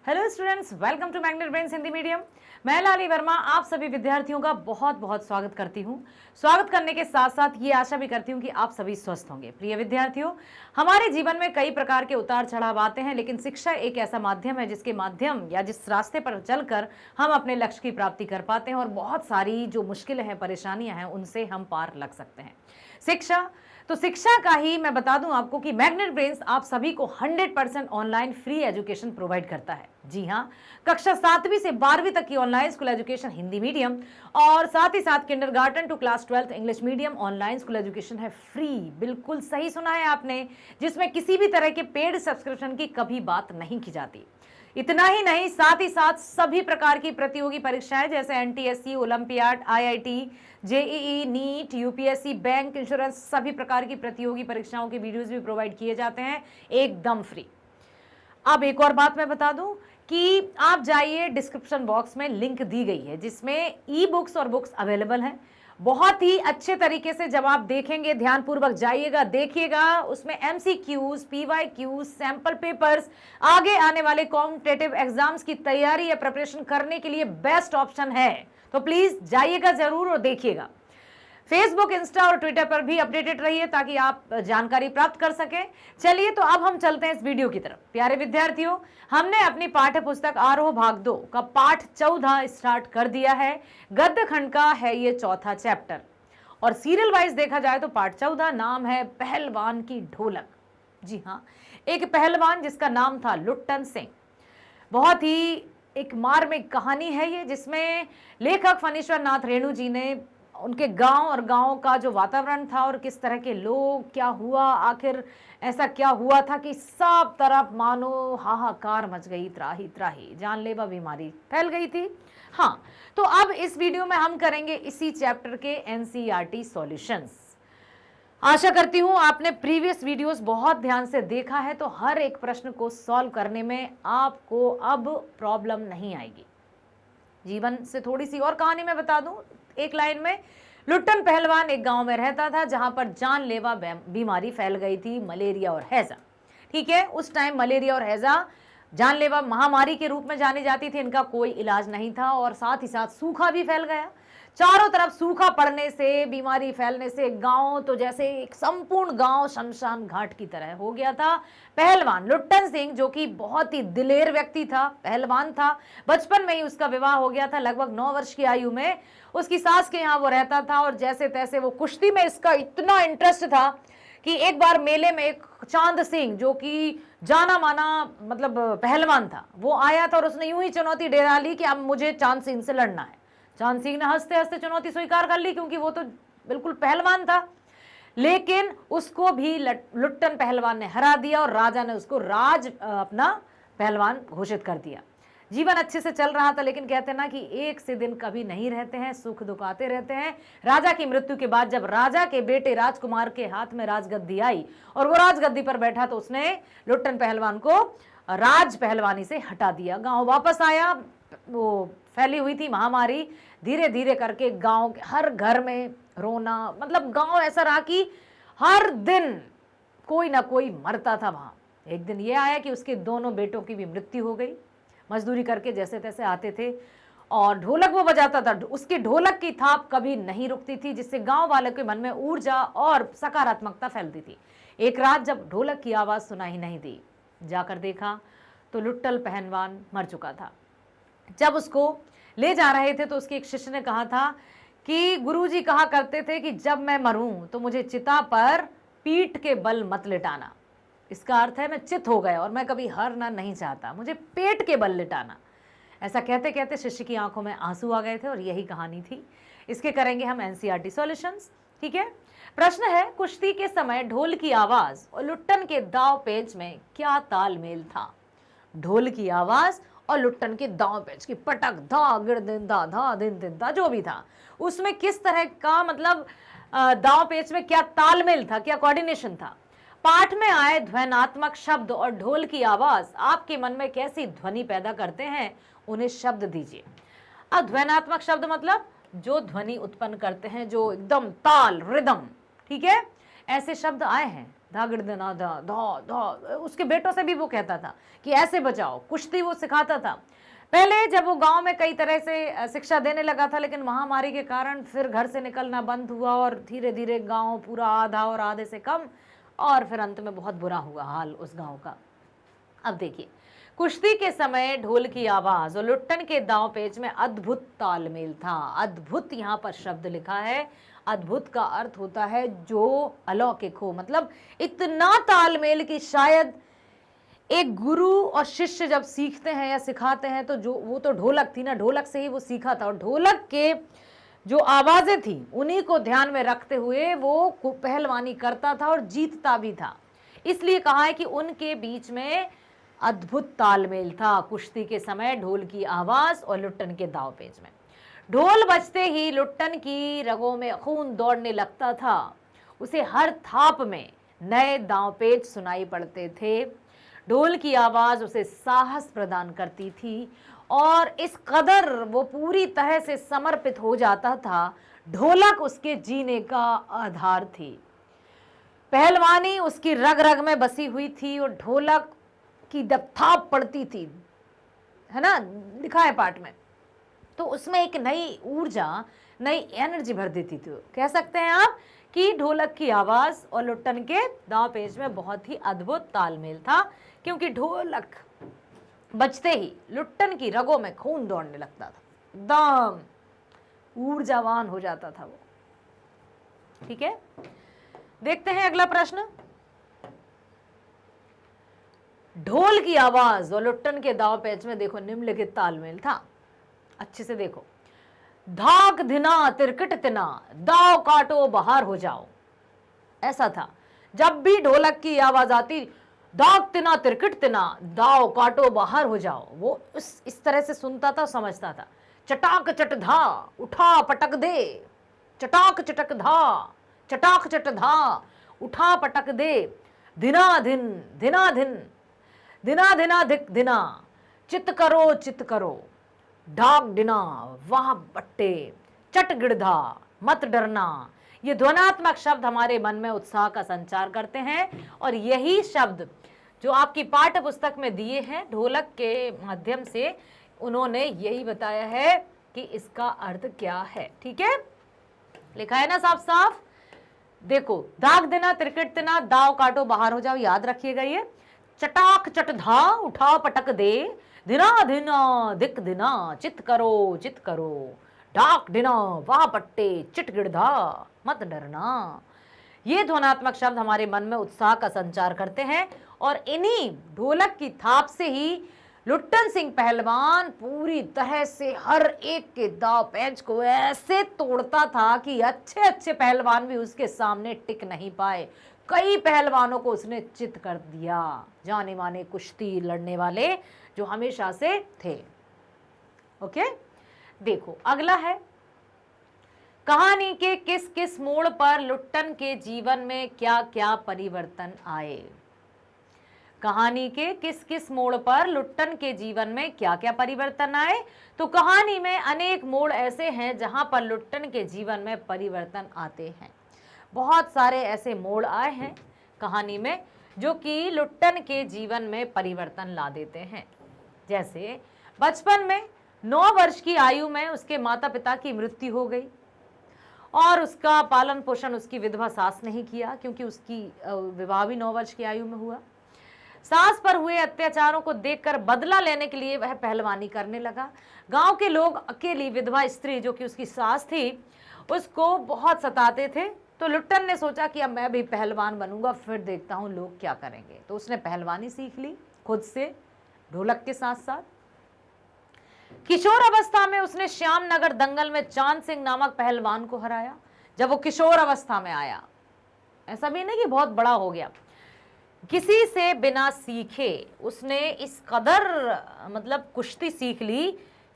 Hello students, welcome to Magnet Brains Hindi medium. मैं लाली वर्मा आप सभी विद्यार्थियों का बहुत बहुत स्वागत करती हूँ। स्वागत करने के साथ साथ ये आशा भी करती हूँ कि आप सभी स्वस्थ होंगे। प्रिय विद्यार्थियों, हमारे जीवन में कई प्रकार के उतार चढ़ाव आते हैं, लेकिन शिक्षा एक ऐसा माध्यम है जिसके माध्यम या जिस रास्ते पर चलकर हम अपने लक्ष्य की प्राप्ति कर पाते हैं और बहुत सारी जो मुश्किलें हैं, परेशानियां हैं, उनसे हम पार लग सकते हैं। शिक्षा का ही मैं बता दूं आपको कि मैग्नेट ब्रेन्स आप सभी को 100% ऑनलाइन फ्री एजुकेशन प्रोवाइड करता है। जी हाँ, कक्षा 7वीं से 12वीं तक की online school education Hindi medium और साथ ही साथ kindergarten to class 12th English medium online school education है फ्री। बिल्कुल सही सुना है आपने, जिसमें किसी भी तरह के पेड सब्सक्रिप्शन की कभी बात नहीं की जाती। इतना ही नहीं, साथ ही साथ सभी प्रकार की प्रतियोगी परीक्षाएं जैसे NTSC, olympiad, IIT, JEE, NEET, UPSC, bank, insurance, सभी प्रकार की प्रतियोगी परीक्षाओं के वीडियोस भी प्रोवाइड किए जाते हैं एकदम फ्री। अब एक और बात मैं बता दूं कि आप जाइए, डिस्क्रिप्शन बॉक्स में लिंक दी गई है जिसमें ई बुक्स और बुक्स अवेलेबल हैं। बहुत ही अच्छे तरीके से जब आप देखेंगे, ध्यानपूर्वक जाइएगा, देखिएगा, उसमें एमसीक्यूज, पीवाईक्यूज, सैंपल पेपर्स, आगे आने वाले कॉम्पिटिटिव एग्जाम्स की तैयारी या प्रिपरेशन करने के लिए बेस्ट ऑप्शन है। तो प्लीज जाइएगा जरूर और देखिएगा। फेसबुक, इंस्टा और ट्विटर पर भी अपडेटेड रहिए ताकि आप जानकारी प्राप्त कर सकें। चलिए, तो अब हम चलते हैं इस वीडियो की तरफ। प्यारे विद्यार्थियों, हमने अपनी पाठ्य पुस्तक आरोह भाग 2 का पाठ 14 स्टार्ट कर दिया है। गद्य खंड का है ये चौथा चैप्टर और सीरियल वाइज देखा जाए तो पाठ 14 नाम है पहलवान की ढोलक। जी हाँ, एक पहलवान जिसका नाम था लुट्टन सिंह। बहुत ही एक मार्मिक कहानी है ये, जिसमें लेखक फणीश्वर नाथ रेणु जी ने उनके गांव और गांव का जो वातावरण था और किस तरह के लोग, क्या हुआ, आखिर ऐसा क्या हुआ था कि सब तरफ मानो हाहाकार मच गई, त्राही त्राही, जानलेवा बीमारी फैल गई थी। हाँ, तो अब इस वीडियो में हम करेंगे इसी चैप्टर के एनसीईआरटी सॉल्यूशंस। आशा करती हूं आपने प्रीवियस वीडियोस बहुत ध्यान से देखा है, तो हर एक प्रश्न को सॉल्व करने में आपको अब प्रॉब्लम नहीं आएगी। जीवन से थोड़ी सी और कहानी मैं बता दूं एक लाइन में। लुट्टन पहलवान एक गांव में रहता था जहां पर जानलेवा बीमारी फैल गई थी, मलेरिया और हैजा। ठीक है, उस टाइम मलेरिया और हैजा जानलेवा महामारी के रूप में जानी जाती थी। इनका कोई इलाज नहीं था और साथ ही साथ सूखा भी फैल गया। चारों तरफ सूखा पड़ने से, बीमारी फैलने से गांव तो जैसे एक संपूर्ण गांव शमशान घाट की तरह हो गया था। पहलवान लुट्टन सिंह, जो कि बहुत ही दिलेर व्यक्ति था, पहलवान था, बचपन में ही उसका विवाह हो गया था। लगभग 9 वर्ष की आयु में उसकी सास के यहाँ वो रहता था और जैसे तैसे वो कुश्ती में इसका इतना इंटरेस्ट था कि एक बार मेले में एक चांद सिंह, जो कि जाना माना मतलब पहलवान था, वो आया था और उसने यूं ही चुनौती डेरा ली कि अब मुझे चांद सिंह से लड़ना है। चांद सिंह ने हंसते हंसते चुनौती स्वीकार कर ली, क्योंकि वो तो बिल्कुल पहलवान था। लेकिन उसको भी लुट्टन पहलवान ने हरा दिया और राजा ने उसको अपना पहलवान घोषित कर दिया। जीवन अच्छे से चल रहा था, लेकिन कहते हैं ना कि एक से दिन कभी नहीं रहते हैं, सुख दुख आते रहते हैं। राजा की मृत्यु के बाद जब राजा के बेटे राजकुमार के हाथ में राजगद्दी आई और वो राजगद्दी पर बैठा, तो उसने लुट्टन पहलवान को राज पहलवानी से हटा दिया। गांव वापस आया, वो फैली हुई थी महामारी, धीरे धीरे करके गांव के हर घर में रोना, मतलब गांव ऐसा रहा कि हर दिन कोई ना कोई मरता था वहां। एक दिन ये आया कि उसके दोनों बेटों की भी मृत्यु हो गई। मजदूरी करके जैसे तैसे आते थे और ढोलक वो बजाता था, उसकी ढोलक की थाप कभी नहीं रुकती थी, जिससे गांव वालों के मन में ऊर्जा और सकारात्मकता फैलती थी। एक रात जब ढोलक की आवाज सुनाई नहीं दी, जाकर देखा तो लुट्टन पहलवान मर चुका था। जब उसको ले जा रहे थे तो उसके एक शिष्य ने कहा था कि गुरुजी कहा करते थे कि जब मैं मरूं तो मुझे चिता पर पीठ के बल मत लिटाना। इसका अर्थ है मैं चित हो गया और मैं कभी हारना नहीं चाहता, मुझे पेट के बल लिटाना। ऐसा कहते कहते शिष्य की आंखों में आंसू आ गए थे और यही कहानी थी। इसके करेंगे हम एनसीईआरटी सॉल्यूशंस। ठीक है, प्रश्न है, कुश्ती के समय ढोल की आवाज और लुट्टन के दाव पेच में क्या तालमेल था? ढोल की आवाज और लुट्टन के दाव पेच की पटक धा गिर दिन धा धा दिन दिन धा, जो भी था उसमें किस तरह का मतलब दाव पेच में क्या तालमेल था, क्या कोऑर्डिनेशन था? पाठ में आए ध्वन्यात्मक शब्द और ढोल की आवाज आपके मन में कैसी ध्वनि पैदा करते हैं, उन्हें शब्द दीजिए। अब ध्वन्यात्मक शब्द मतलब जो ध्वनि उत्पन्न करते हैं, जो एकदम ताल, रिदम। ठीक है, ऐसे शब्द आए हैं धागड़ देना धा धा धा, उसके बेटों से भी वो कहता था कि ऐसे बचाओ, कुश्ती वो सिखाता था। पहले जब वो गांव में कई तरह से शिक्षा देने लगा था, लेकिन महामारी के कारण फिर घर से निकलना बंद हुआ और धीरे धीरे गांव पूरा आधा और आधे से कम, और फिर अंत में बहुत बुरा हुआ हाल उस गांव का। अब देखिए, कुश्ती के समय ढोल की आवाज और लुट्टन के दांव पेच में अद्भुत तालमेल था। अद्भुत यहाँ पर शब्द लिखा है। अद्भुत का अर्थ होता है जो अलौकिक हो, मतलब इतना तालमेल कि शायद एक गुरु और शिष्य जब सीखते हैं या सिखाते हैं तो जो वो तो ढोलक थी ना, ढोलक से ही वो सीखा था, और ढोलक के जो आवाजें थी उन्हीं को ध्यान में रखते हुए वो पहलवानी करता था और जीतता भी था। इसलिए कहा है कि उनके बीच में अद्भुत तालमेल था कुश्ती के समय ढोल की आवाज और लुट्टन के दांव पेच में। ढोल बजते ही लुट्टन की रगों में खून दौड़ने लगता था। उसे हर थाप में नए दांव पेच सुनाई पड़ते थे। ढोल की आवाज उसे साहस प्रदान करती थी और इस कदर वो पूरी तरह से समर्पित हो जाता था। ढोलक उसके जीने का आधार थी। पहलवानी उसकी रग रग में बसी हुई थी और ढोलक की जब थाप पड़ती थी, है ना, लिखा है पाठ में, तो उसमें एक नई ऊर्जा, नई एनर्जी भर देती थी। कह सकते हैं आप कि ढोलक की आवाज और लुट्टन के दांव पेच में बहुत ही अद्भुत तालमेल था, क्योंकि ढोलक बजते ही लुट्टन की रगों में खून दौड़ने लगता था, एकदम ऊर्जावान हो जाता था वो। ठीक है, देखते हैं अगला प्रश्न। ढोल की आवाज और लुट्टन के दांव पेच में देखो निम्नलिखित तालमेल था। अच्छे से देखो। धाक धिना तिरकट तिना, दाव काटो बाहर हो जाओ। ऐसा था, जब भी ढोलक की आवाज आती, दाग तिना तिरकट तिना, दाव काटो बाहर हो जाओ, वो इस तरह से सुनता था, समझता था। चटाक चट धा, उठा पटक दे, चटाक चटक धा, चटाक चट धा, उठा पटक दे, धिना धिन, धिना धिन, धिना धिना धिक धिना, चित करो, ढाक डिना, वाह बट्टे, चट गिड़धा, मत डरना। ये ध्वनात्मक शब्द हमारे मन में उत्साह का संचार करते हैं, और यही शब्द जो आपकी पाठ्य पुस्तक में दिए हैं ढोलक के माध्यम से, उन्होंने यही बताया है कि इसका अर्थ क्या है। ठीक है, लिखा है ना साफ साफ। देखो, दाग देना तिरकट देना, दाव काटो बाहर हो जाओ, याद रखिएगा ये। चटाक चट धा, उठा पटक दे, धिना धिना धिक धिना, चित करो, डाक डिना, वाह पट्टे, चिट गिड़धा, मत डरना। ये ध्वनात्मक शब्द हमारे मन में उत्साह का संचार करते हैं, और इन्हीं ढोलक की थाप से ही लुट्टन सिंह पहलवान पूरी तरह से हर एक के दाव पेच को ऐसे तोड़ता था कि अच्छे अच्छे पहलवान भी उसके सामने टिक नहीं पाए। कई पहलवानों को उसने चित कर दिया, जाने माने कुश्ती लड़ने वाले जो हमेशा से थे। ओके, देखो अगला है, कहानी के किस किस मोड़ पर लुट्टन के जीवन में क्या क्या परिवर्तन आए। कहानी के किस किस मोड़ पर लुट्टन के जीवन में क्या क्या परिवर्तन आए। तो कहानी में अनेक मोड़ ऐसे हैं जहां पर लुट्टन के जीवन में परिवर्तन आते हैं। बहुत सारे ऐसे मोड़ आए हैं कहानी में जो कि लुट्टन के जीवन में परिवर्तन ला देते हैं। जैसे बचपन में 9 वर्ष की आयु में उसके माता पिता की मृत्यु हो गई, और उसका पालन पोषण उसकी विधवा सास नहीं किया, क्योंकि उसकी विवाह भी 9 वर्ष की आयु में हुआ। सास पर हुए अत्याचारों को देखकर बदला लेने के लिए वह पहलवानी करने लगा। गांव के लोग अकेली विधवा स्त्री जो कि उसकी सास थी उसको बहुत सताते थे, तो लुट्टन ने सोचा कि अब मैं भी पहलवान बनूंगा, फिर देखता हूं लोग क्या करेंगे। तो उसने पहलवानी सीख ली खुद से, ढोलक के साथ साथ। किशोर अवस्था में उसने श्यामनगर दंगल में चांद सिंह नामक पहलवान को हराया। जब वो किशोर अवस्था में आया, ऐसा भी नहीं कि बहुत बड़ा हो गया, किसी से बिना सीखे उसने इस कदर मतलब कुश्ती सीख ली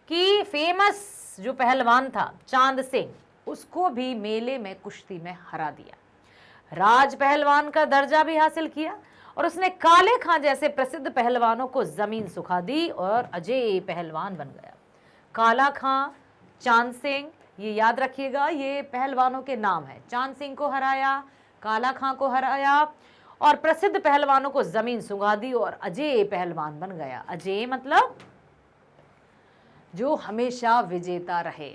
कि फेमस जो पहलवान था चांद सिंह, उसको भी मेले में कुश्ती में हरा दिया। राज पहलवान का दर्जा भी हासिल किया, और उसने काले खां जैसे प्रसिद्ध पहलवानों को जमीन सुखा दी और अजय पहलवान बन गया। काला खां, चांद सिंह, ये याद रखिएगा, ये पहलवानों के नाम है। चांद सिंह को हराया, काला खां को हराया, और प्रसिद्ध पहलवानों को जमीन सुंघा दी और अजेय पहलवान बन गया। अजेय मतलब जो हमेशा विजेता रहे,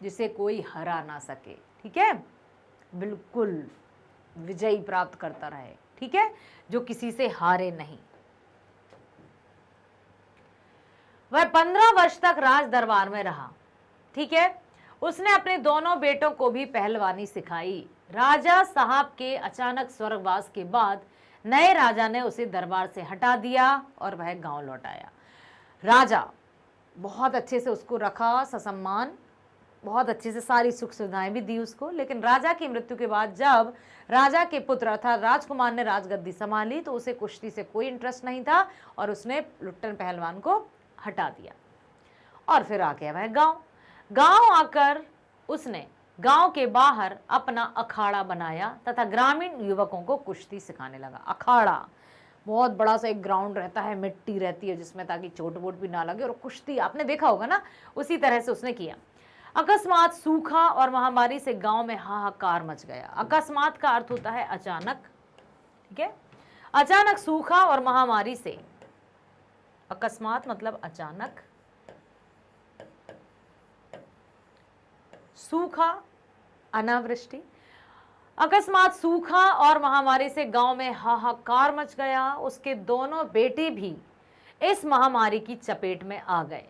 जिसे कोई हरा ना सके, ठीक है, बिल्कुल विजयी प्राप्त करता रहे, ठीक है, जो किसी से हारे नहीं। वह 15 वर्ष तक राज दरबार में रहा, ठीक है। उसने अपने दोनों बेटों को भी पहलवानी सिखाई। राजा साहब के अचानक स्वर्गवास के बाद नए राजा ने उसे दरबार से हटा दिया और वह गांव लौट आया। राजा बहुत अच्छे से उसको रखा, ससम्मान, बहुत अच्छे से सारी सुख सुविधाएं भी दी उसको। लेकिन राजा की मृत्यु के बाद जब राजा के पुत्र अर्थात राजकुमार ने राजगद्दी संभाली तो उसे कुश्ती से कोई इंटरेस्ट नहीं था और उसने लुट्टन पहलवान को हटा दिया। और फिर आ गया वह गांव आकर उसने गांव के बाहर अपना अखाड़ा बनाया तथा ग्रामीण युवकों को कुश्ती सिखाने लगा। अखाड़ा बहुत बड़ा सा एक ग्राउंड रहता है, मिट्टी रहती है जिसमें, ताकि चोट वोट भी ना लगे, और कुश्ती आपने देखा होगा ना, उसी तरह से उसने किया। अकस्मात सूखा और महामारी से गांव में हाहाकार मच गया। अकस्मात का अर्थ होता है अचानक, ठीक है। अचानक सूखा और महामारी से, अकस्मात मतलब अचानक, सूखा अनावृष्टि, अकस्मात सूखा और महामारी से गांव में हाहाकार मच गया। उसके दोनों बेटे भी इस महामारी की चपेट में आ गए।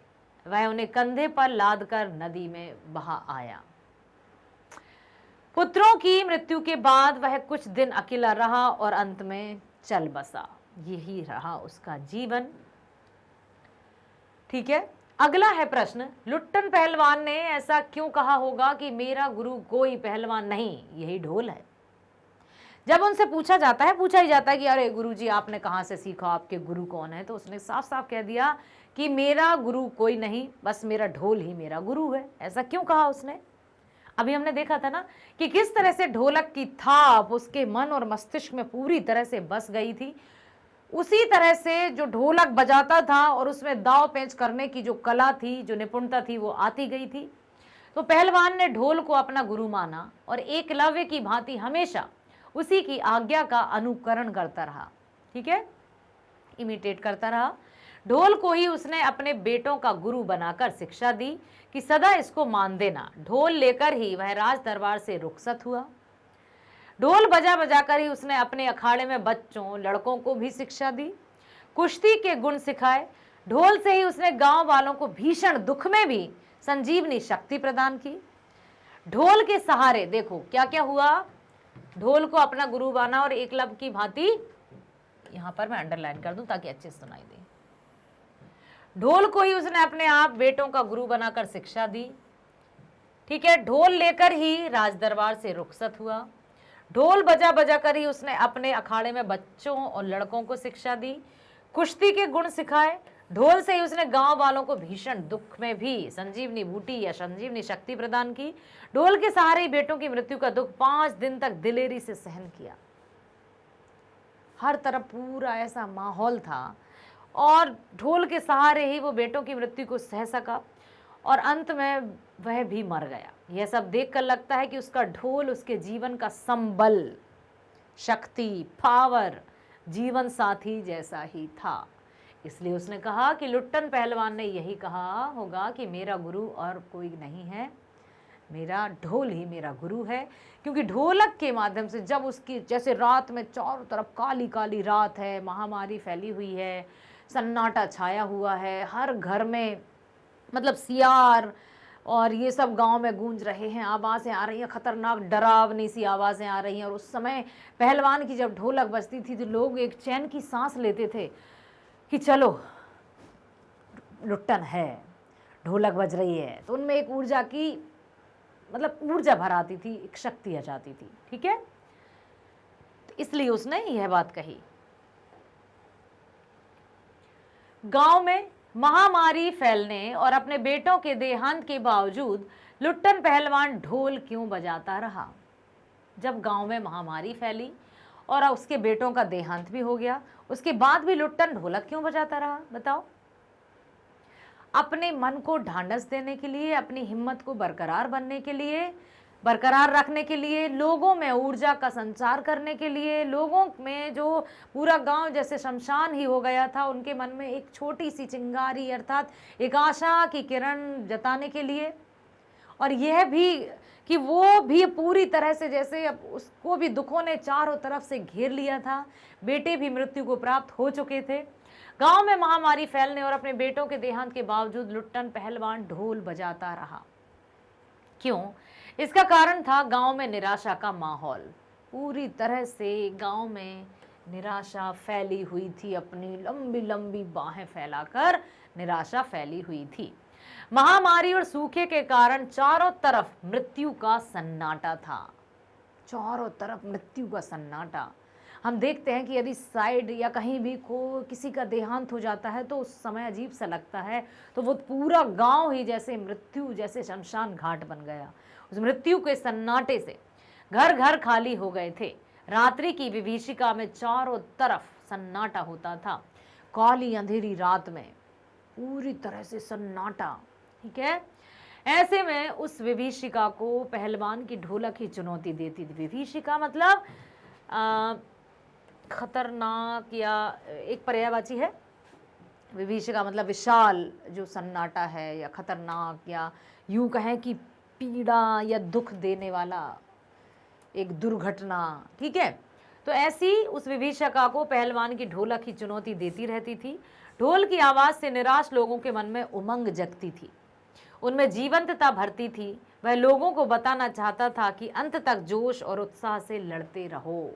वह उन्हें कंधे पर लादकर नदी में बहा आया। पुत्रों की मृत्यु के बाद वह कुछ दिन अकेला रहा और अंत में चल बसा। यही रहा उसका जीवन, ठीक है। अगला है प्रश्न, लुट्टन पहलवान ने ऐसा क्यों कहा होगा कि मेरा गुरु कोई पहलवान नहीं, यही ढोल है। जब उनसे पूछा ही जाता है कि अरे गुरुजी आपने कहां से सीखा, आपके गुरु कौन है, तो उसने साफ साफ कह दिया कि मेरा गुरु कोई नहीं, बस मेरा ढोल ही मेरा गुरु है। ऐसा क्यों कहा उसने? अभी हमने देखा था ना कि किस तरह से ढोलक की थाप उसके मन और मस्तिष्क में पूरी तरह से बस गई थी। उसी तरह से जो ढोलक बजाता था और उसमें दाव पेंच करने की जो कला थी, जो निपुणता थी, वो आती गई थी। तो पहलवान ने ढोल को अपना गुरु माना और एकलव्य की भांति हमेशा उसी की आज्ञा का अनुकरण करता रहा, ठीक है, इमिटेट करता रहा। ढोल को ही उसने अपने बेटों का गुरु बनाकर शिक्षा दी कि सदा इसको मान देना। ढोल लेकर ही वह राज दरबार से रुखसत हुआ। ढोल बजा बजा कर ही उसने अपने अखाड़े में बच्चों, लड़कों को भी शिक्षा दी, कुश्ती के गुण सिखाए। ढोल से ही उसने गांव वालों को भीषण दुख में भी संजीवनी शक्ति प्रदान की। ढोल के सहारे देखो क्या क्या हुआ, ढोल को अपना गुरु बना और एकलव्य की भांति, यहां पर मैं अंडरलाइन कर दूं ताकि अच्छे से सुनाई दे। ढोल को ही उसने अपने आप बेटों का गुरु बनाकर शिक्षा दी, ठीक है। ढोल लेकर ही राज दरबार से रुखसत हुआ। ढोल बजा बजा कर ही उसने अपने अखाड़े में बच्चों और लड़कों को शिक्षा दी, कुश्ती के गुण सिखाए। ढोल से ही उसने गांव वालों को भीषण दुख में भी संजीवनी बूटी या संजीवनी शक्ति प्रदान की। ढोल के सहारे ही बेटों की मृत्यु का दुख 5 दिन तक दिलेरी से सहन किया। हर तरफ पूरा ऐसा माहौल था और ढोल के सहारे ही वो बेटों की मृत्यु को सह सका और अंत में वह भी मर गया। यह सब देखकर लगता है कि उसका ढोल उसके जीवन का संबल, शक्ति, पावर, जीवन साथी जैसा ही था। इसलिए उसने कहा कि लुट्टन पहलवान ने यही कहा होगा कि मेरा गुरु और कोई नहीं है, मेरा ढोल ही मेरा गुरु है। क्योंकि ढोलक के माध्यम से जब उसकी, जैसे रात में चारों तरफ काली काली रात है, महामारी फैली हुई है, सन्नाटा छाया हुआ है, हर घर में मतलब सियार और ये सब गांव में गूंज रहे हैं, आवाज़ें आ रही हैं, खतरनाक डरावनी सी आवाज़ें आ रही हैं। और उस समय पहलवान की जब ढोलक बजती थी तो लोग एक चैन की सांस लेते थे कि चलो लुट्टन है, ढोलक बज रही है। तो उनमें एक ऊर्जा की मतलब ऊर्जा भर आती थी, एक शक्ति आ जाती थी, ठीक है। तो इसलिए उसने यह बात कही। गांव में महामारी फैलने और अपने बेटों के देहांत के बावजूद लुट्टन पहलवान ढोल क्यों बजाता रहा? जब गांव में महामारी फैली और उसके बेटों का देहांत भी हो गया, उसके बाद भी लुट्टन ढोलक क्यों बजाता रहा? बताओ। अपने मन को ढांढस देने के लिए, अपनी हिम्मत को बरकरार बनने के लिए, बरकरार रखने के लिए, लोगों में ऊर्जा का संचार करने के लिए, लोगों में जो पूरा गांव जैसे शमशान ही हो गया था, उनके मन में एक छोटी सी चिंगारी अर्थात एक आशा की किरण जताने के लिए, और यह भी कि वो भी पूरी तरह से जैसे अब उसको भी दुखों ने चारों तरफ से घेर लिया था, बेटे भी मृत्यु को प्राप्त हो चुके थे। गांव में महामारी फैलने और अपने बेटों के देहांत के बावजूद लुट्टन पहलवान ढोल बजाता रहा। क्यों? इसका कारण था गांव में निराशा का माहौल। पूरी तरह से गांव में निराशा फैली हुई थी, अपनी लंबी लंबी बाहें फैलाकर निराशा फैली हुई थी। महामारी और सूखे के कारण चारों तरफ मृत्यु का सन्नाटा था, चारों तरफ मृत्यु का सन्नाटा। हम देखते हैं कि यदि साइड या कहीं भी किसी का देहांत हो जाता है तो उस समय अजीब सा लगता है, तो वो पूरा गांव ही जैसे मृत्यु जैसे शमशान घाट बन गया। उस मृत्यु के सन्नाटे से घर घर खाली हो गए थे। रात्रि की विभीषिका में चारों तरफ सन्नाटा होता था, काली अंधेरी रात में पूरी तरह से सन्नाटा। ठीक है, ऐसे में उस विभीषिका को पहलवान की ढोलक ही चुनौती देती थी। विभीषिका मतलब खतरनाक या एक पर्यायवाची है। विभीषिका मतलब विशाल जो सन्नाटा है, या खतरनाक, या यूं कहें कि पीड़ा या दुख देने वाला एक दुर्घटना। ठीक है, तो ऐसी उस विभीषिका को पहलवान की ढोलक ही चुनौती देती रहती थी। ढोल की आवाज से निराश लोगों के मन में उमंग जगती थी, उनमें जीवंतता भरती थी। वह लोगों को बताना चाहता था कि अंत तक जोश और उत्साह से लड़ते रहो।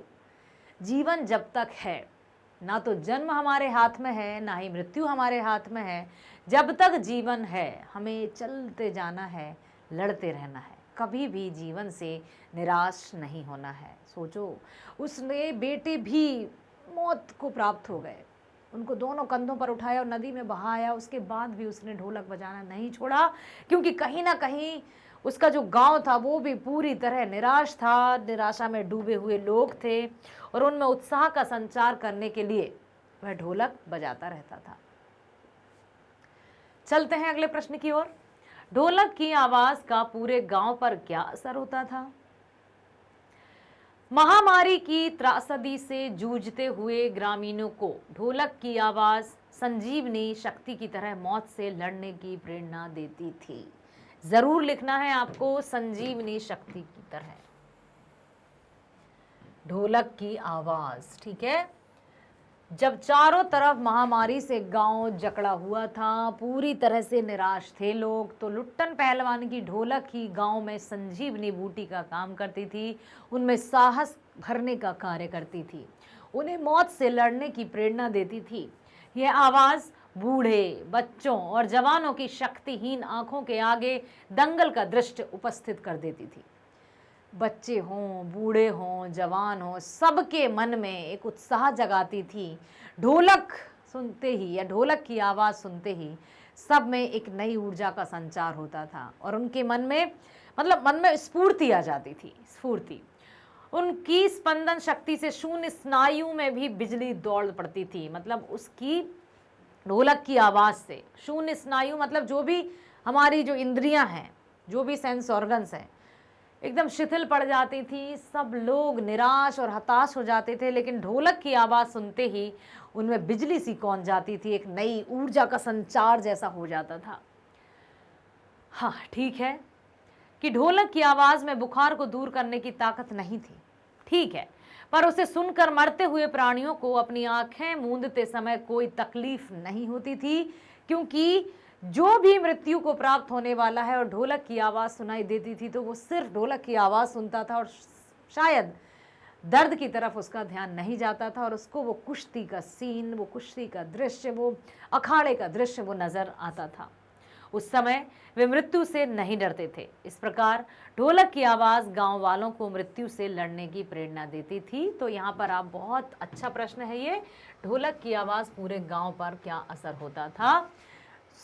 जीवन जब तक है, ना तो जन्म हमारे हाथ में है, ना ही मृत्यु हमारे हाथ में है। जब तक जीवन है हमें चलते जाना है, लड़ते रहना है, कभी भी जीवन से निराश नहीं होना है। सोचो, उसने बेटे भी मौत को प्राप्त हो गए, उनको दोनों कंधों पर उठाया और नदी में बहाया, उसके बाद भी उसने ढोलक बजाना नहीं छोड़ा, क्योंकि कहीं ना कहीं उसका जो गांव था वो भी पूरी तरह निराश था, निराशा में डूबे हुए लोग थे, और उनमें उत्साह का संचार करने के लिए वह ढोलक बजाता रहता था। चलते हैं अगले प्रश्न की ओर। ढोलक की आवाज का पूरे गांव पर क्या असर होता था? महामारी की त्रासदी से जूझते हुए ग्रामीणों को ढोलक की आवाज संजीवनी शक्ति की तरह मौत से लड़ने की प्रेरणा देती थी। जरूर लिखना है आपको, संजीवनी शक्ति की तरह ढोलक की आवाज। ठीक है, जब चारों तरफ महामारी से गांव जकड़ा हुआ था, पूरी तरह से निराश थे लोग, तो लुट्टन पहलवान की ढोलक ही गांव में संजीवनी बूटी का काम करती थी, उनमें साहस भरने का कार्य करती थी, उन्हें मौत से लड़ने की प्रेरणा देती थी। यह आवाज बूढ़े, बच्चों और जवानों की शक्तिहीन आंखों के आगे दंगल का दृश्य उपस्थित कर देती थी। बच्चे हों, बूढ़े हों, जवान हों, सबके मन में एक उत्साह जगाती थी। ढोलक सुनते ही या ढोलक की आवाज़ सुनते ही सब में एक नई ऊर्जा का संचार होता था, और उनके मन में मन में स्फूर्ति आ जाती थी। स्फूर्ति, उनकी स्पंदन शक्ति से शून्य स्नायु में भी बिजली दौड़ पड़ती थी। मतलब उसकी ढोलक की आवाज़ से शून्य स्नायु मतलब जो भी हमारी जो इंद्रियां हैं, जो भी सेंस ऑर्गन्स हैं, एकदम शिथिल पड़ जाती थी। सब लोग निराश और हताश हो जाते थे, लेकिन ढोलक की आवाज़ सुनते ही उनमें बिजली सी कौंध जाती थी, एक नई ऊर्जा का संचार जैसा हो जाता था। हाँ, ठीक है कि ढोलक की आवाज़ में बुखार को दूर करने की ताकत नहीं थी, ठीक है, पर उसे सुनकर मरते हुए प्राणियों को अपनी आंखें मूंदते समय कोई तकलीफ नहीं होती थी, क्योंकि जो भी मृत्यु को प्राप्त होने वाला है और ढोलक की आवाज़ सुनाई देती थी तो वो सिर्फ ढोलक की आवाज़ सुनता था, और शायद दर्द की तरफ उसका ध्यान नहीं जाता था, और उसको वो कुश्ती का सीन, वो कुश्ती का दृश्य, वो अखाड़े का दृश्य वो नज़र आता था। उस समय वे मृत्यु से नहीं डरते थे। इस प्रकार ढोलक की आवाज़ गांव वालों को मृत्यु से लड़ने की प्रेरणा देती थी। तो यहाँ पर आप, बहुत अच्छा प्रश्न है ये, ढोलक की आवाज़ पूरे गांव पर क्या असर होता था।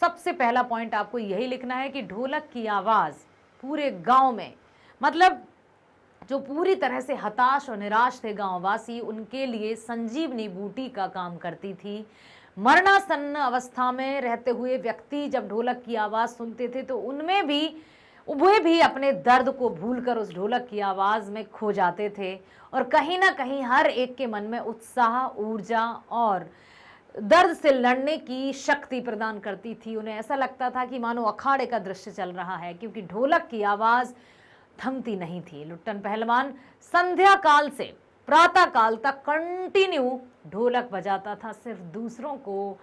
सबसे पहला पॉइंट आपको यही लिखना है कि ढोलक की आवाज़ पूरे गांव में, मतलब जो पूरी तरह से हताश और निराश थे गांववासी, उनके लिए संजीवनी बूटी का काम करती थी। मरणासन्न अवस्था में रहते हुए व्यक्ति जब ढोलक की आवाज़ सुनते थे तो उनमें भी वे भी अपने दर्द को भूलकर उस ढोलक की आवाज में खो जाते थे और कहीं ना कहीं हर एक के मन में उत्साह, ऊर्जा और दर्द से लड़ने की शक्ति प्रदान करती थी। उन्हें ऐसा लगता था कि मानो अखाड़े का दृश्य चल रहा है, क्योंकि ढोलक की आवाज थमती नहीं थी। लुट्टन पहलवान संध्या काल से प्रातः काल तक कंटिन्यू ढोलक बजाता था, सिर्फ दूसरों को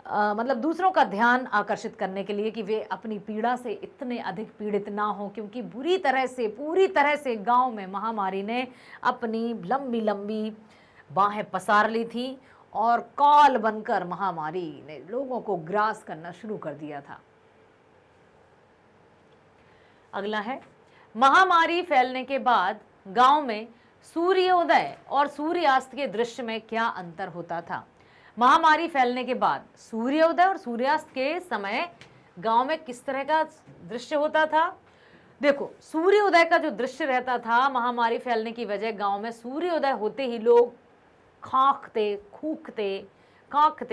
दूसरों का ध्यान आकर्षित करने के लिए कि वे अपनी पीड़ा से इतने अधिक पीड़ित ना हो, क्योंकि पूरी तरह से गांव में महामारी ने अपनी लंबी लंबी बाहें पसार ली थी और काल बनकर महामारी ने लोगों को ग्रास करना शुरू कर दिया था। अगला है, महामारी फैलने के बाद गांव में सूर्योदय और सूर्यास्त के दृश्य में क्या अंतर होता था। महामारी फैलने के बाद सूर्योदय और सूर्यास्त के समय गांव में किस तरह का दृश्य होता था। देखो, सूर्योदय का जो दृश्य रहता था, महामारी फैलने की वजह गांव में सूर्योदय होते ही लोग कांखते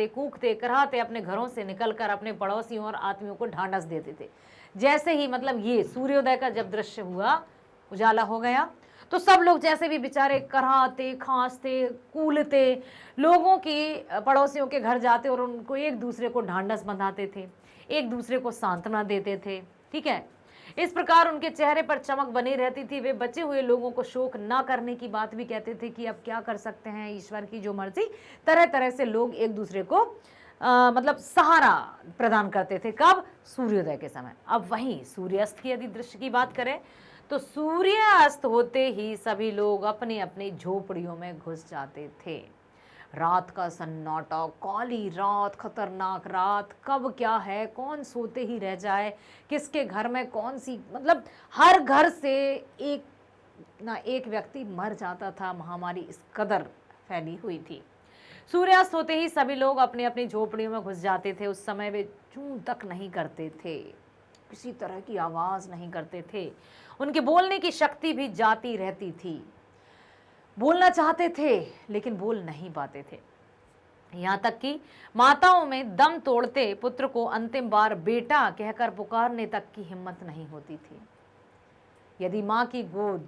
कूकते कराहते अपने घरों से निकलकर अपने पड़ोसियों और आत्मियों को ढांढस देते थे। जैसे ही ये सूर्योदय का जब दृश्य हुआ, उजाला हो गया, तो सब लोग जैसे भी बेचारे कराहते, खांसते, कूलते, लोगों की पड़ोसियों के घर जाते और उनको एक दूसरे को ढांढस बंधाते थे, एक दूसरे को सांत्वना देते थे। ठीक है, इस प्रकार उनके चेहरे पर चमक बनी रहती थी। वे बचे हुए लोगों को शोक ना करने की बात भी कहते थे कि अब क्या कर सकते हैं, ईश्वर की जो मर्जी। तरह तरह से लोग एक दूसरे को सहारा प्रदान करते थे। कब? सूर्योदय के समय। अब वहीं सूर्यास्त की यदि दृश्य की बात करें तो सूर्यास्त होते ही सभी लोग अपनी अपनी झोपड़ियों में घुस जाते थे। रात का सन्नाटा, काली रात, खतरनाक रात, कब क्या है, कौन सोते ही रह जाए, किसके घर में कौन सी, हर घर से एक व्यक्ति मर जाता था। महामारी इस कदर फैली हुई थी। सूर्यास्त होते ही सभी लोग अपनी अपनी झोपड़ियों में घुस जाते थे। उस समय वे चूं तक नहीं करते थे, किसी तरह की आवाज नहीं करते थे। उनके बोलने की शक्ति भी जाती रहती थी। बोलना चाहते थे लेकिन बोल नहीं पाते थे। यहाँ तक कि माताओं में दम तोड़ते पुत्र को अंतिम बार बेटा कहकर पुकारने तक की हिम्मत नहीं होती थी। यदि माँ की गोद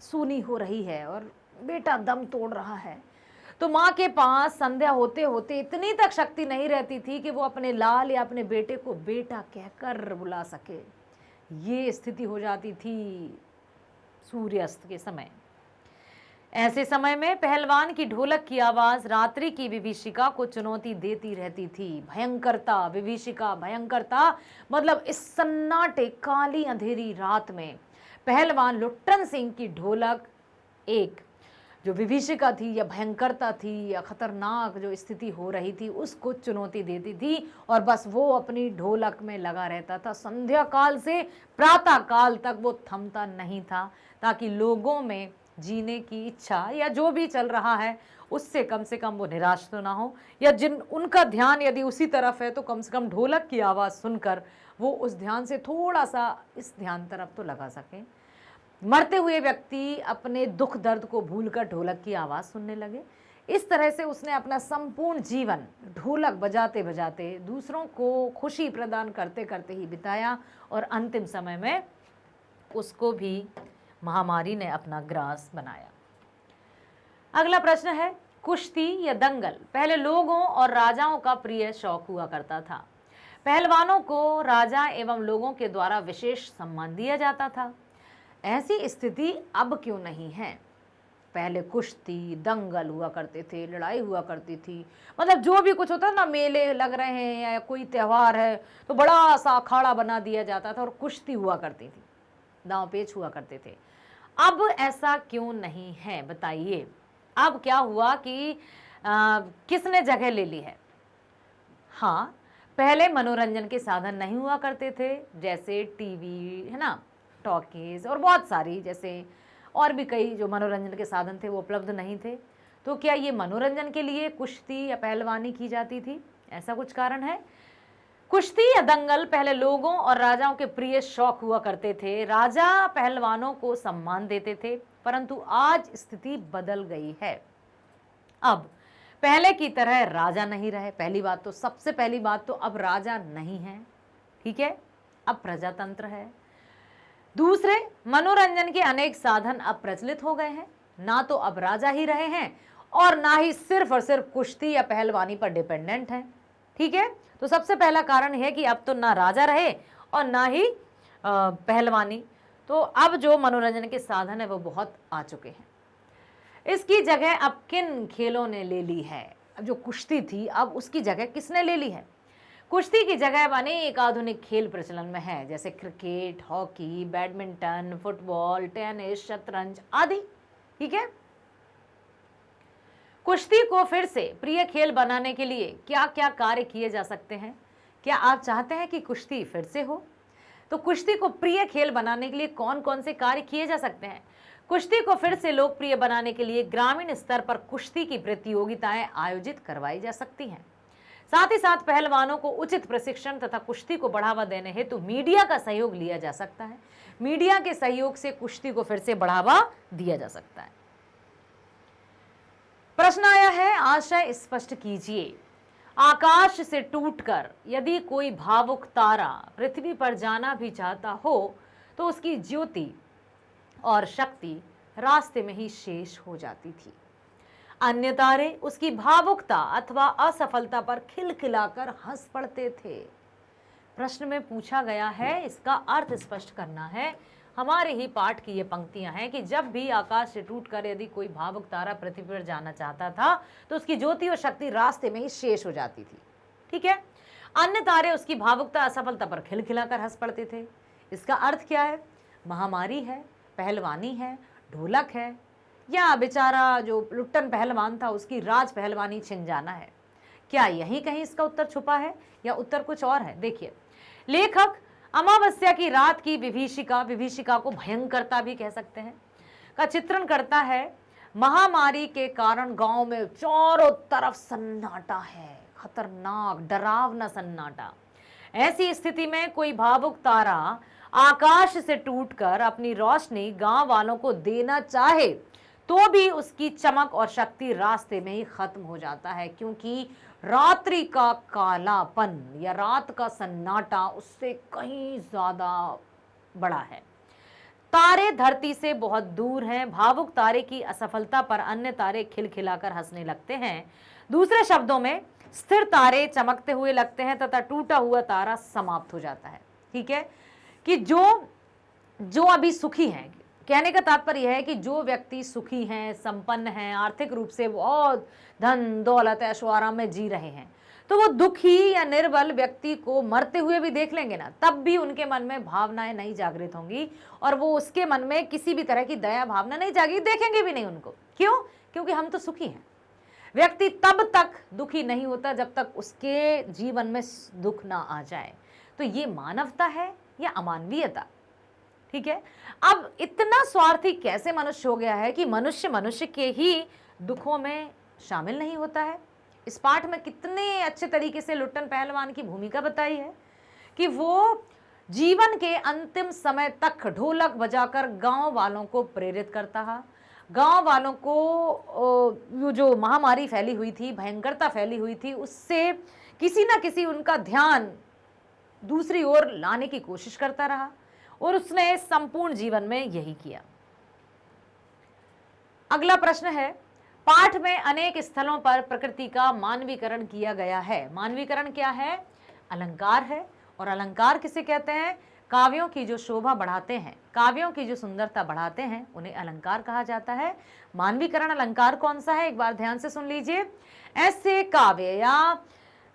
सूनी हो रही है और बेटा दम तोड़ रहा है, तो माँ के पास संध्या होते होते इतनी तक शक्ति नहीं रहती थी कि वो अपने लाल या अपने बेटे को बेटा कहकर बुला सके। ये स्थिति हो जाती थी सूर्यास्त के समय। ऐसे समय में पहलवान की ढोलक की आवाज रात्रि की विभीषिका को चुनौती देती रहती थी। भयंकरता, विभीषिका, भयंकरता, इस सन्नाटे काली अंधेरी रात में पहलवान लुट्टन सिंह की ढोलक एक जो विभीषिका थी या भयंकरता थी या खतरनाक जो स्थिति हो रही थी, उसको चुनौती देती थी और बस वो अपनी ढोलक में लगा रहता था। संध्या काल से प्रातः काल तक वो थमता नहीं था, ताकि लोगों में जीने की इच्छा या जो भी चल रहा है उससे कम से कम वो निराश तो ना हो, या जिन उनका ध्यान यदि उसी तरफ है तो कम से कम ढोलक की आवाज़ सुनकर वो उस ध्यान से थोड़ा सा इस ध्यान तरफ तो लगा सकें। मरते हुए व्यक्ति अपने दुख दर्द को भूलकर ढोलक की आवाज़ सुनने लगे। इस तरह से उसने अपना संपूर्ण जीवन ढोलक बजाते बजाते, दूसरों को खुशी प्रदान करते करते ही बिताया और अंतिम समय में उसको भी महामारी ने अपना ग्रास बनाया। अगला प्रश्न है, कुश्ती या दंगल पहले लोगों और राजाओं का प्रिय शौक हुआ करता था। पहलवानों को राजा एवं लोगों के द्वारा विशेष सम्मान दिया जाता था। ऐसी स्थिति अब क्यों नहीं है? पहले कुश्ती, दंगल हुआ करते थे, लड़ाई हुआ करती थी। जो भी कुछ होता ना, मेले लग रहे हैं या कोई त्यौहार है तो बड़ा सा अखाड़ा बना दिया जाता था और कुश्ती हुआ करती थी, दांव पेच हुआ करते थे। अब ऐसा क्यों नहीं है, बताइए। अब क्या हुआ कि किसने जगह ले ली है? हाँ, पहले मनोरंजन के साधन नहीं हुआ करते थे, जैसे टीवी है ना, टॉकीज और बहुत सारी जैसे और भी कई जो मनोरंजन के साधन थे वो उपलब्ध नहीं थे। तो क्या ये मनोरंजन के लिए कुश्ती या पहलवानी की जाती थी? ऐसा कुछ कारण है? कुश्ती या दंगल पहले लोगों और राजाओं के प्रिय शौक हुआ करते थे। राजा पहलवानों को सम्मान देते थे, परंतु आज स्थिति बदल गई है। अब पहले की तरह राजा नहीं रहे। सबसे पहली बात तो अब राजा नहीं है, ठीक है, अब प्रजातंत्र है। दूसरे, मनोरंजन के अनेक साधन अब प्रचलित हो गए हैं, ना तो अब राजा ही रहे हैं और ना ही सिर्फ और सिर्फ कुश्ती या पहलवानी पर डिपेंडेंट है। ठीक है, तो सबसे पहला कारण है कि अब तो ना राजा रहे और ना ही पहलवानी, तो अब जो मनोरंजन के साधन है वो बहुत आ चुके हैं। इसकी जगह अब किन खेलों ने ले ली है? अब जो कुश्ती थी अब उसकी जगह किसने ले ली है? कुश्ती की जगह अनेक आधुनिक खेल प्रचलन में है, जैसे cricket, hockey, badminton, football, tennis, शतरंज आदि। ठीक है, कुश्ती को फिर से प्रिय खेल बनाने के लिए क्या क्या कार्य किए जा सकते हैं? क्या आप चाहते हैं कि कुश्ती फिर से हो? तो कुश्ती को प्रिय खेल बनाने के लिए कौन कौन से कार्य किए जा सकते हैं? कुश्ती को फिर से लोकप्रिय बनाने के लिए ग्रामीण स्तर पर कुश्ती की प्रतियोगिताएं आयोजित करवाई जा सकती हैं। साथ ही साथ पहलवानों को उचित प्रशिक्षण तथा कुश्ती को बढ़ावा देने हेतु मीडिया का सहयोग लिया जा सकता है। मीडिया के सहयोग से कुश्ती को फिर से बढ़ावा दिया जा सकता है। प्रश्न आया है, आशय स्पष्ट कीजिए। आकाश से टूटकर यदि कोई भावुक तारा पृथ्वी पर जाना भी चाहता हो तो उसकी ज्योति और शक्ति रास्ते में ही शेष हो जाती थी। अन्य तारे उसकी भावुकता अथवा असफलता पर खिलखिलाकर हंस पड़ते थे। प्रश्न में पूछा गया है, इसका अर्थ स्पष्ट करना है। हमारे ही पाठ की ये पंक्तियां हैं कि जब भी आकाश से टूटकर यदि कोई भावुक तारा पृथ्वी पर जाना चाहता था तो उसकी ज्योति और शक्ति रास्ते में ही शेष हो जाती थी। ठीक है, अन्य तारे उसकी भावुकता असफलता पर खिलखिलाकर हंस पड़ते थे। इसका अर्थ क्या है? महामारी है, पहलवानी है, ढोलक है, या बेचारा जो लुट्टन पहलवान था उसकी राज पहलवानी छिन जाना है? क्या यहीं कहीं इसका उत्तर छुपा है या उत्तर कुछ और है? देखिए, लेखक अमावस्या की रात की विभीषिका को भयंकरता भी कह सकते हैं, का चित्रण करता है। महामारी के कारण गांव में चारों तरफ सन्नाटा है, खतरनाक डरावना सन्नाटा। ऐसी स्थिति में कोई भावुक तारा आकाश से टूटकर अपनी रोशनी गांव वालों को देना चाहे तो भी उसकी चमक और शक्ति रास्ते में ही खत्म हो जाता है, क्योंकि रात्रि का कालापन या रात का सन्नाटा उससे कहीं ज्यादा बड़ा है। तारे धरती से बहुत दूर हैं। भावुक तारे की असफलता पर अन्य तारे खिलखिलाकर हंसने लगते हैं। दूसरे शब्दों में, स्थिर तारे चमकते हुए लगते हैं तथा टूटा हुआ तारा समाप्त हो जाता है। ठीक है, कि जो अभी सुखी हैं, कहने का तात्पर्य यह है कि जो व्यक्ति सुखी हैं, संपन्न हैं, आर्थिक रूप से बहुत धन दौलत ऐशो आराम में जी रहे हैं, तो वो दुखी या निर्बल व्यक्ति को मरते हुए भी देख लेंगे ना, तब भी उनके मन में भावनाएं नहीं जागृत होंगी और वो उसके मन में किसी भी तरह की दया भावना नहीं जागी, देखेंगे भी नहीं उनको। क्यों? क्योंकि हम तो सुखी हैं। व्यक्ति तब तक दुखी नहीं होता जब तक उसके जीवन में दुख ना आ जाए। तो ये मानवता है या अमानवीयता? ठीक है, अब इतना स्वार्थी कैसे मनुष्य हो गया है कि मनुष्य के ही दुखों में शामिल नहीं होता है? इस पाठ में कितने अच्छे तरीके से लुट्टन पहलवान की भूमिका बताई है कि वो जीवन के अंतिम समय तक ढोलक बजाकर गांव वालों को प्रेरित करता है। गांव वालों को जो महामारी फैली हुई थी, भयंकरता फैली हुई थी, उससे किसी ना किसी उनका ध्यान दूसरी ओर लाने की कोशिश करता रहा और उसने संपूर्ण जीवन में यही किया। अगला प्रश्न है, पाठ में अनेक स्थलों पर प्रकृति का मानवीकरण किया गया है। मानवीकरण क्या है? अलंकार है। और अलंकार किसे कहते हैं? काव्यों की जो शोभा बढ़ाते हैं, काव्यों की जो सुंदरता बढ़ाते हैं, उन्हें अलंकार कहा जाता है। मानवीकरण अलंकार कौन सा है? एक बार ध्यान से सुन लीजिए। ऐसे काव्य या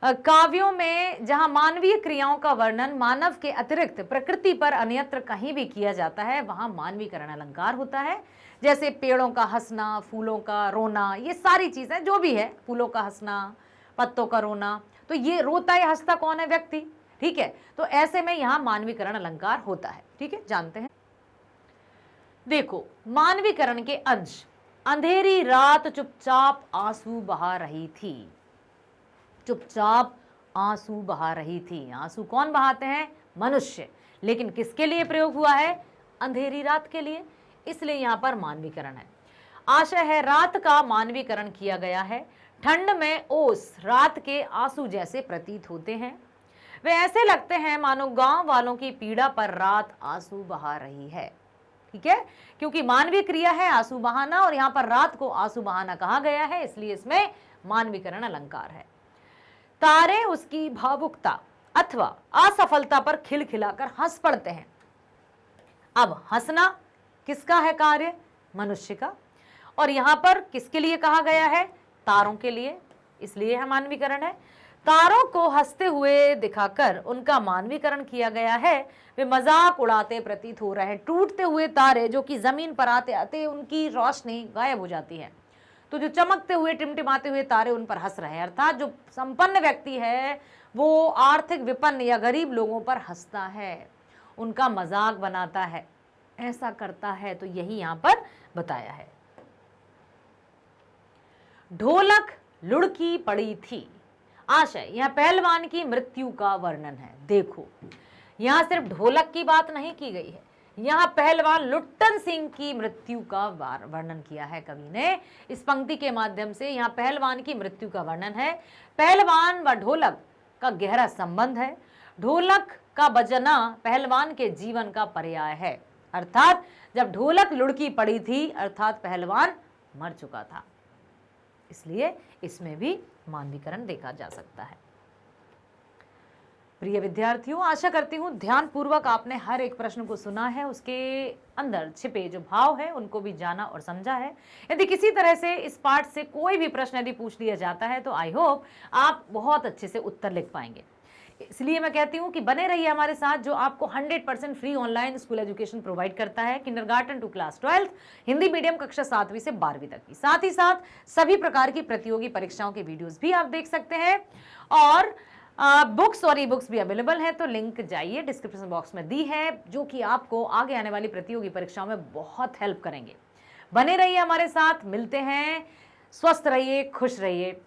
काव्यों में जहां मानवीय क्रियाओं का वर्णन मानव के अतिरिक्त प्रकृति पर अन्यत्र कहीं भी किया जाता है, वहां मानवीकरण अलंकार होता है। जैसे पेड़ों का हंसना, फूलों का रोना, ये सारी चीजें जो भी है, फूलों का हंसना, पत्तों का रोना, तो ये रोता या हंसता कौन है? व्यक्ति। ठीक है, तो ऐसे में यहां मानवीकरण अलंकार होता है। ठीक है, जानते हैं। देखो, मानवीकरण के अंश। अंधेरी रात चुपचाप आंसू बहा रही थी। चुपचाप आंसू बहा रही थी। आंसू कौन बहाते हैं? मनुष्य। लेकिन किसके लिए प्रयोग हुआ है? अंधेरी रात के लिए, इसलिए यहां पर मानवीकरण है। आशय है रात का मानवीकरण किया गया है। ठंड में ओस रात के आंसू जैसे प्रतीत होते हैं। वे ऐसे लगते हैं मानो गांव वालों की पीड़ा पर रात आंसू बहा रही है। ठीक है, क्योंकि मानवीय क्रिया है आंसू बहाना, और यहां पर रात को आंसू बहाना कहा गया है, इसलिए इसमें मानवीकरण अलंकार है। तारे उसकी भावुकता अथवा असफलता पर खिलखिलाकर हंस पड़ते हैं। अब हंसना किसका है कार्य? मनुष्य का। और यहां पर किसके लिए कहा गया है? तारों के लिए, इसलिए यह मानवीकरण है। तारों को हंसते हुए दिखाकर उनका मानवीकरण किया गया है। वे मजाक उड़ाते प्रतीत हो रहे हैं। टूटते हुए तारे जो कि जमीन पर आते आते उनकी रोशनी गायब हो जाती है, तो जो चमकते हुए टिमटिमाते हुए तारे उन पर हंस रहे हैं। अर्थात जो संपन्न व्यक्ति है वो आर्थिक विपन्न या गरीब लोगों पर हंसता है, उनका मजाक बनाता है, ऐसा करता है। तो यही यहां पर बताया है। ढोलक लुढ़की पड़ी थी। आशय, यह पहलवान की मृत्यु का वर्णन है। देखो, यहां सिर्फ ढोलक की बात नहीं की गई है, यहां पहलवान लुट्टन सिंह की मृत्यु का वर्णन किया है कवि ने। इस पंक्ति के माध्यम से यहां पहलवान की मृत्यु का वर्णन है। पहलवान व ढोलक का गहरा संबंध है। ढोलक का बजना पहलवान के जीवन का पर्याय है। अर्थात जब ढोलक लुढ़की पड़ी थी अर्थात पहलवान मर चुका था, इसलिए इसमें भी मानवीकरण देखा जा सकता है। प्रिय विद्यार्थियों, आशा करती हूं ध्यानपूर्वक आपने हर एक प्रश्न को सुना है, उसके अंदर छिपे जो भाव है उनको भी जाना और समझा है। यदि किसी तरह से इस पाठ से कोई भी प्रश्न यदि पूछ लिया जाता है तो आई होप आप बहुत अच्छे से उत्तर लिख पाएंगे। इसलिए मैं कहती हूं कि बने रहिए हमारे साथ, जो आपको 100% free online school education provide करता है, kindergarten to class 12, Hindi medium कक्षा 7वीं से 12वीं तक की। साथ ही साथ सभी प्रकार की प्रतियोगी परीक्षाओं के वीडियोस भी आप देख सकते हैं, और बुक्स और ई बुक्स भी अवेलेबल है। तो लिंक जाइए, डिस्क्रिप्शन बॉक्स में दी है, जो कि आपको आगे आने वाली प्रतियोगी परीक्षाओं में बहुत हेल्प करेंगे। बने रहिए हमारे साथ, मिलते हैं, स्वस्थ रहिए, खुश रहिए।